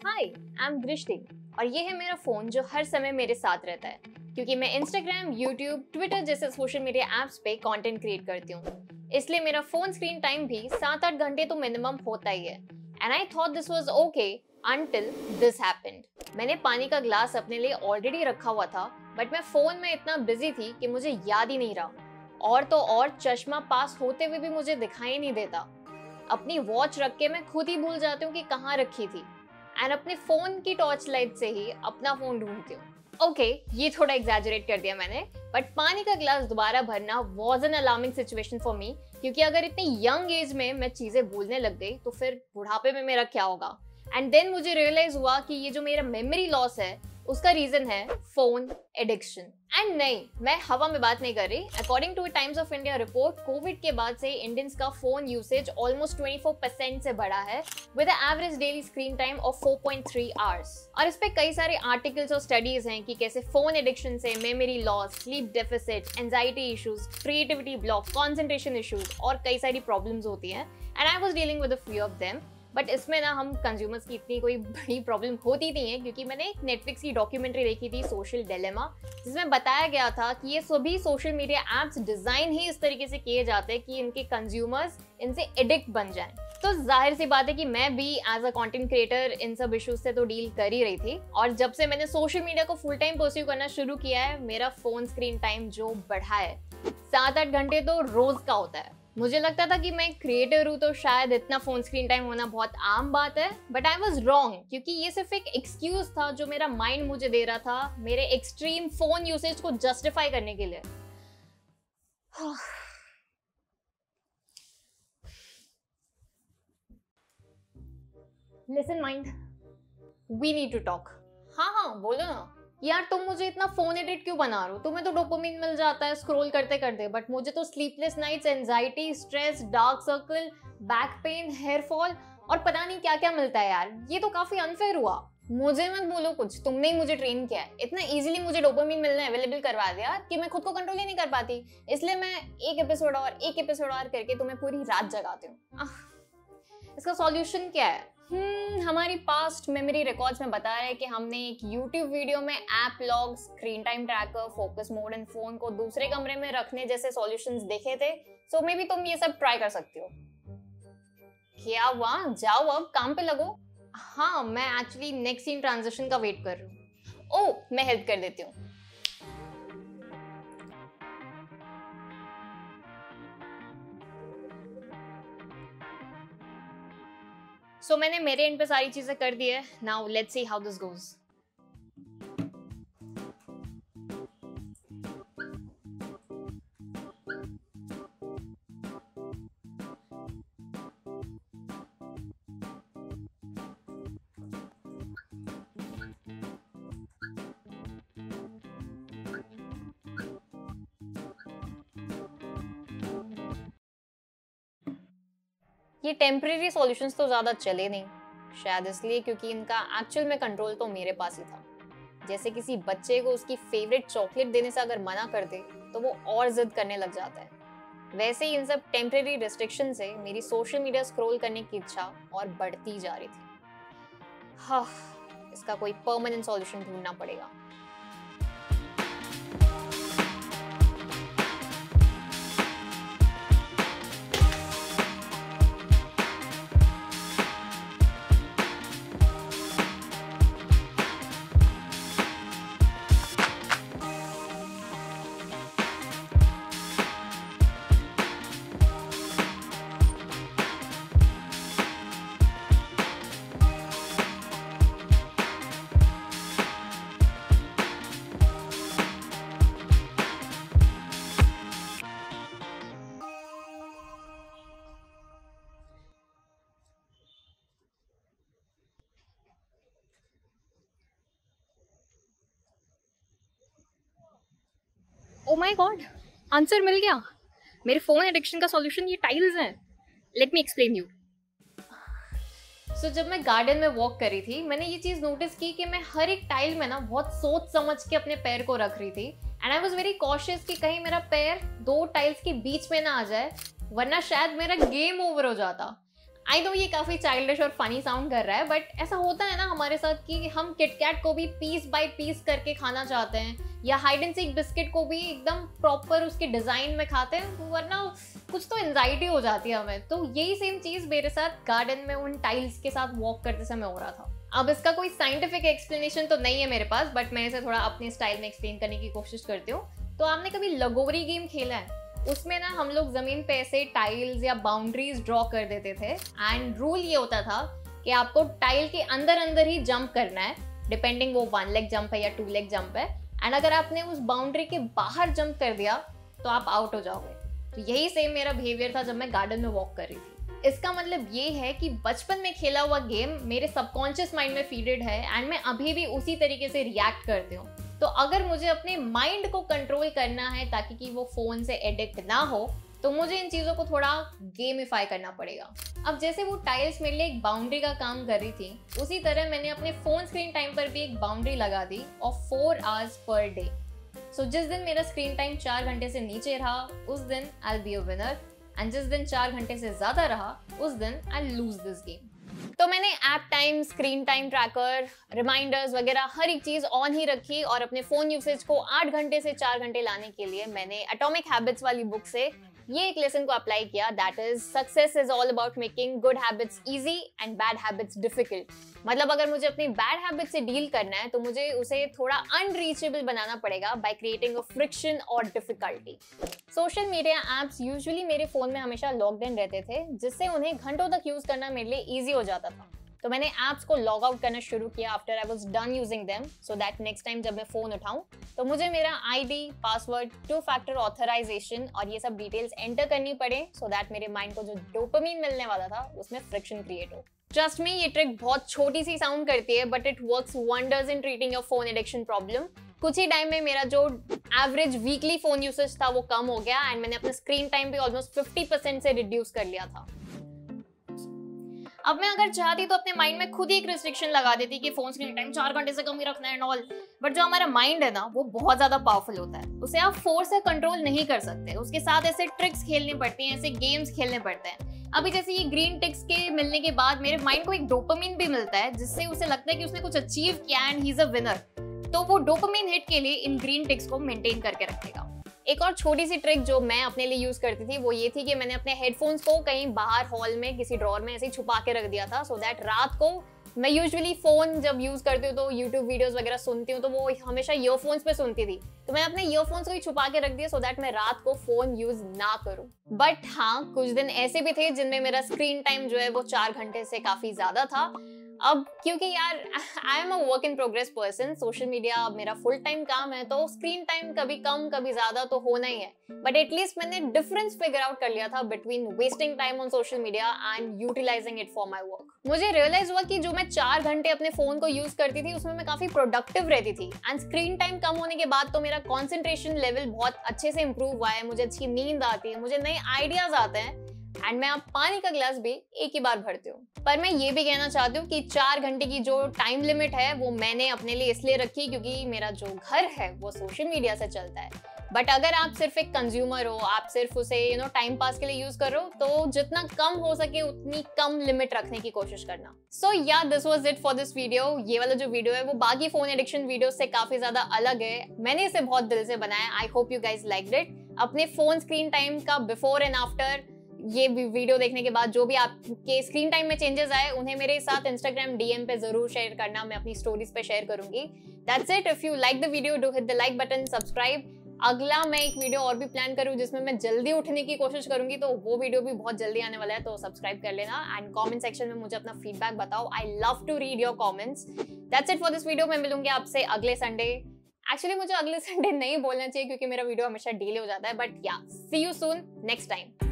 Hi, I am दृष्टि और ये है मेरा फोन जो हर समय मेरे साथ रहता है क्योंकि मैं इंस्टाग्राम, यूट्यूब, ट्विटर जैसे सोशल मीडिया एप्स पे कंटेंट क्रिएट करती हूँ। इसलिए मेरा फोन स्क्रीन टाइम भी 7-8 घंटे तो मिनिमम होता ही है। And I thought this was okay until this happened. मैंने पानी का ग्लास अपने लिए ऑलरेडी रखा हुआ था, बट मैं फोन में इतना बिजी थी कि मुझे याद ही नहीं रहा। और तो और चश्मा पास होते हुए भी मुझे दिखाई नहीं देता। अपनी वॉच रख के मैं खुद ही भूल जाती हूँ कि कहाँ रखी थी एंड अपने फोन की टॉर्च लाइट से ही अपना फोन ढूंढती हूँ। ओके, ये थोड़ा एग्जैजरेट कर दिया मैंने, बट पानी का ग्लास दोबारा भरना was an alarming situation for me, क्योंकि अगर इतनी यंग एज में मैं चीजें भूलने लग गई तो फिर बुढ़ापे में मेरा क्या होगा। एंड देन मुझे रियलाइज हुआ कि ये जो मेरा मेमोरी लॉस है उसका रीजन है फोन एडिक्शन। एंड नहीं, मैं हवा में बात नहीं कर रही। According two times of India report, Covid के बाद से इंडियंस का फोन यूसेज ऑलमोस्ट 24% से बढ़ा है with average daily screen time of 4.3 hours. और इस पे कई सारे आर्टिकल्स और स्टडीज हैं कि कैसे फोन एडिक्शन से memory loss, sleep deficit, anxiety issues, creativity block, concentration issues और कई सारी प्रॉब्लम्स होती हैं। And I was dealing with a few of them. But इसमें ना हम कंज्यूमर्स की इतनी कोई बड़ी प्रॉब्लम होती नहीं है, क्योंकि मैंने एक नेटफ्लिक्स की डॉक्यूमेंट्री देखी थी, सोशल डिलेमा, जिसमें बताया गया था कि ये सभी सोशल मीडिया एप्स डिजाइन ही इस तरीके से किए जाते हैं कि इनके कंज्यूमर्स इनसे एडिक्ट बन जाएं। तो जाहिर सी बात है कि मैं भी एज अ कंटेंट क्रिएटर इन सब इश्यूज से तो डील कर ही रही थी। और जब से मैंने सोशल मीडिया को फुल टाइम परस्यू करना शुरू किया है, मेरा फोन स्क्रीन टाइम जो बढ़ा है 7-8 घंटे तो रोज का होता है। मुझे लगता था कि मैं क्रिएटर हूँ तो शायद इतना फोन स्क्रीन टाइम होना बहुत आम बात है, बट आई वाज रॉन्ग, क्योंकि ये सिर्फ एक एक्सक्यूज था जो मेरा माइंड मुझे दे रहा था मेरे एक्सट्रीम फोन यूसेज को जस्टिफाई करने के लिए। Listen mind, we need to talk. हाँ हाँ, बोलो ना यार, तुम मुझे इतना फोन एडिक्ट क्यों बना रहे हो? तुम्हें तो डोपामिन मिल जाता है स्क्रॉल करते करते, बट मुझे तो sleepless nights, anxiety, stress, dark circle, back pain, hair fall और पता नहीं क्या क्या मिलता है यार। ये तो काफी अनफेयर हुआ। मुझे मत बोलो कुछ, तुमने ही मुझे ट्रेन किया है। इतना इजीली मुझे डोपामिन मिलना अवेलेबल करवा दिया कि मैं खुद को कंट्रोल ही नहीं कर पाती। इसलिए मैं एक एपिसोड और करके तुम्हें पूरी रात जगाती हूँ। इसका सॉल्यूशन क्या है? हमारी पास्ट मेमोरी रिकॉर्ड्स में बता रहे हैं कि हमने एक YouTube वीडियो में app log, screen time tracker, focus mode and phone को दूसरे कमरे में रखने जैसे सॉल्यूशंस देखे थे। सो मे बी तुम ये सब ट्राई कर सकती हो। क्या हुआ? जाओ अब काम पे लगो। हाँ, मैं एक्चुअली नेक्स्ट सीन ट्रांजिशन का वेट कर रही हूँ। ओह, मैं हेल्प कर देती हूँ। सो मैंने मेरे एंड पे सारी चीजें कर दी है। Now let's see how this goes. ये टेम्परेरी सॉल्यूशंस तो ज्यादा चले नहीं, शायद इसलिए क्योंकि इनका एक्चुअल में कंट्रोल तो मेरे पास ही था। जैसे किसी बच्चे को उसकी फेवरेट चॉकलेट देने से अगर मना कर दे तो वो और जिद करने लग जाता है, वैसे ही इन सब टेम्परेरी रिस्ट्रिक्शन से मेरी सोशल मीडिया स्क्रॉल करने की इच्छा और बढ़ती जा रही थी। हाँ, इसका कोई परमानेंट सॉल्यूशन ढूंढना पड़ेगा। ओ माय गॉड, आंसर मिल गया। मेरे फोन एडिक्शन का सॉल्यूशन ये टाइल्स हैं। Let me explain you. So जब मैं गार्डन में वॉक कर रही थी, मैंने ये चीज नोटिस की कि मैं हर एक टाइल में ना बहुत सोच समझ के अपने पैर को रख रही थी। And I was very cautious कि कहीं मेरा पैर दो टाइल्स के बीच में ना आ जाए, वरना शायद मेरा गेम ओवर हो जाता। आई नो ये काफी चाइल्डिश और फनी साउंड कर रहा है, बट ऐसा होता है ना हमारे साथ कि हम किटकैट को भी पीस बाय पीस करके खाना चाहते हैं, या हाइड एंड सीक बिस्किट को भी एकदम प्रॉपर उसके डिजाइन में खाते हैं, वरना कुछ तो एंजाइटी हो जाती है हमें। तो यही सेम चीज मेरे साथ गार्डन में उन टाइल्स के साथ वॉक करते समय हो रहा था। अब इसका कोई साइंटिफिक एक्सप्लेनेशन तो नहीं है मेरे पास, बट मैं इसे थोड़ा अपने स्टाइल में एक्सप्लेन करने की कोशिश करती हूँ। तो आपने कभी लगोरी गेम खेला है? उसमें ना हम लोग जमीन पे ऐसे टाइल्स या बाउंड्रीज ड्रॉ कर देते थे, एंड रूल ये होता था कि आपको टाइल के अंदर अंदर ही जंप करना है, डिपेंडिंग वो 1 लेग जंप है या 2 लेग जंप है। एंड अगर आपने उस बाउंड्री के बाहर जंप कर दिया तो आप आउट हो जाओगे। तो यही सेम मेरा बिहेवियर था जब मैं गार्डन में वॉक कर रही थी। इसका मतलब ये है कि बचपन में खेला हुआ गेम मेरे सबकॉन्शियस माइंड में फीडेड है, एंड मैं अभी भी उसी तरीके से रिएक्ट करती हूँ। तो अगर मुझे अपने माइंड को कंट्रोल करना है ताकि कि वो फोन से एडिक्ट ना हो, तो मुझे इन चीजों को थोड़ा गेमिफाई करना पड़ेगा। अब जैसे वो टाइल्स मेरे लिए एक बाउंड्री का काम कर रही थी, उसी तरह मैंने अपने फोन स्क्रीन टाइम पर भी एक बाउंड्री लगा the of 4 hours per day. सो जिस दिन मेरा स्क्रीन टाइम 4 घंटे से नीचे रहा, उस दिन I will be a winner, and जिस दिन 4 घंटे से ज्यादा रहा, उस दिन I will lose this game. तो मैंने app time, screen time tracker, reminders वगैरह हर एक चीज ऑन ही रखी, और अपने फोन यूसेज को 8 घंटे से 4 घंटे लाने के लिए मैंने एटॉमिक हैबिट्स वाली बुक से ये एक लेसन को अप्लाई किया, that is success is all about making good habits easy and bad habits difficult. मतलब अगर मुझे अपनी बैड हैबिट से डील करना है तो मुझे उसे थोड़ा अनरीचेबल बनाना पड़ेगा बाय क्रिएटिंग अ फ्रिक्शन और difficulty. Social media apps usually मेरे फोन में हमेशा लॉग्ड इन रहते थे, जिससे उन्हें घंटों तक यूज करना मेरे लिए ईजी हो जाता था। तो मैंने एप्स को लॉग आउट करना शुरू किया after I was done using them, so that next time जब मैं फोन उठाऊं तो मुझे मेरा आईडी, पासवर्ड, 2 फैक्टर ऑथराइजेशन और ये सब डिटेल्स एंटर करनी पड़े, सो दैट मेरे माइंड को जो डोपामिन मिलने वाला था उसमें फ्रिक्शन क्रिएट हो। ट्रस्ट मी, ये ट्रिक बहुत छोटी सी साउंड करती है, but it works wonders in treating your phone addiction problem. कुछ ही टाइम में मेरा जो एवरेज वीकली फोन यूसेज था वो कम हो गया, एंड मैंने अपना स्क्रीन टाइम भी ऑलमोस्ट 50% से रिड्यूस कर लिया था। अब मैं अगर चाहती तो अपने माइंड में खुद ही एक रिस्ट्रिक्शन लगा देती कि फोन स्क्रीन टाइम 4 घंटे से कम ही रखना है एंड ऑल, बट जो हमारा माइंड है ना वो बहुत ज्यादा पावरफुल होता है, उसे आप फोर्स से कंट्रोल नहीं कर सकते। उसके साथ ऐसे ट्रिक्स खेलनी पड़ती हैं, ऐसे गेम्स खेलने पड़ते हैं। अभी जैसे ये ग्रीन टिक्स के मिलने के बाद मेरे माइंड को एक डोपामिन भी मिलता है, जिससे उसे लगता है कि उसने कुछ अचीव किया and he is a winner. तो वो डोपामिन हिट के लिए इन ग्रीन टिक्स को मेंटेन करके रखेगा। एक और छोटी सी ट्रिक जो मैं अपने लिए यूज करती थी वो ये थी कि मैंने अपने हेडफोन्स को कहीं बाहर हॉल में किसी ड्रॉर में ऐसे ही छुपा के रख दिया था, सो दैट रात को मैं यूजुअली फोन जब यूज करती हूँ तो यूट्यूब वीडियोस वगैरह सुनती हूँ तो वो हमेशा ईयरफोन्स पे सुनती थी, तो मैं अपने ईयरफोन्स को ही छुपा के रख दिया सो दैट मैं रात को फोन यूज ना करूँ। बट हाँ, कुछ दिन ऐसे भी थे जिनमें मेरा स्क्रीन टाइम जो है वो 4 घंटे से काफी ज्यादा था। अब क्योंकि यार I am a work in progress person, social media मेरा फुल टाइम काम है, तो स्क्रीन टाइम कभी कम कभी ज्यादा तो होना ही है, बट एटलीस्ट मैंने डिफरेंस फिगर आउट कर लिया था between wasting time on social media and utilising it for my work. मुझे रियलाइज हुआ कि जो मैं 4 घंटे अपने फोन को यूज करती थी उसमें मैं काफी प्रोडक्टिव रहती थी, एंड स्क्रीन टाइम कम होने के बाद तो मेरा कॉन्सेंट्रेशन लेवल बहुत अच्छे से इंप्रूव हुआ है, मुझे अच्छी नींद आती है, मुझे नए आइडियाज आते हैं, एंड मैं अब पानी का ग्लास भी एक ही बार भरती हूँ। पर मैं ये भी कहना चाहती हूँ कि 4 घंटे की जो टाइम लिमिट है वो मैंने अपने लिए इसलिए रखी क्योंकि मेरा जो घर है वो सोशल मीडिया से चलता है। बट अगर आप सिर्फ एक कंज्यूमर हो, आप सिर्फ उसे टाइम पास के लिए यूज कर रहे हो, तो जितना कम हो सके उतनी कम लिमिट रखने की कोशिश करना। सो या this was it for this video. ये वाला जो वीडियो है वो बाकी फोन एडिक्शन वीडियो से काफी ज्यादा अलग है, मैंने इसे बहुत दिल से बनाया। I hope you guys liked it. अपने फोन स्क्रीन टाइम का बिफोर एंड आफ्टर ये वीडियो देखने के बाद जो भी आपके स्क्रीन टाइम में चेंजेस आए उन्हें मेरे साथ इंस्टाग्राम डीएम पे जरूर शेयर करना, मैं अपनी स्टोरीज पे शेयर करूंगी। That's it. If you like the video do hit the like button, subscribe. अगला मैं एक वीडियो और भी प्लान करूँ जिसमें मैं जल्दी उठने की कोशिश करूंगी, तो वो वीडियो भी बहुत जल्दी आने वाला है, तो सब्सक्राइब कर लेना एंड कमेंट सेक्शन में मुझे अपना फीडबैक बताओ। I love to read your comments. That's it for this video. मैं मिलूंगी आपसे अगले संडे। एक्चुअली मुझे अगले संडे नहीं बोलना चाहिए क्योंकि मेरा वीडियो हमेशा डिले हो जाता है, बट या सी यू सून नेक्स्ट टाइम।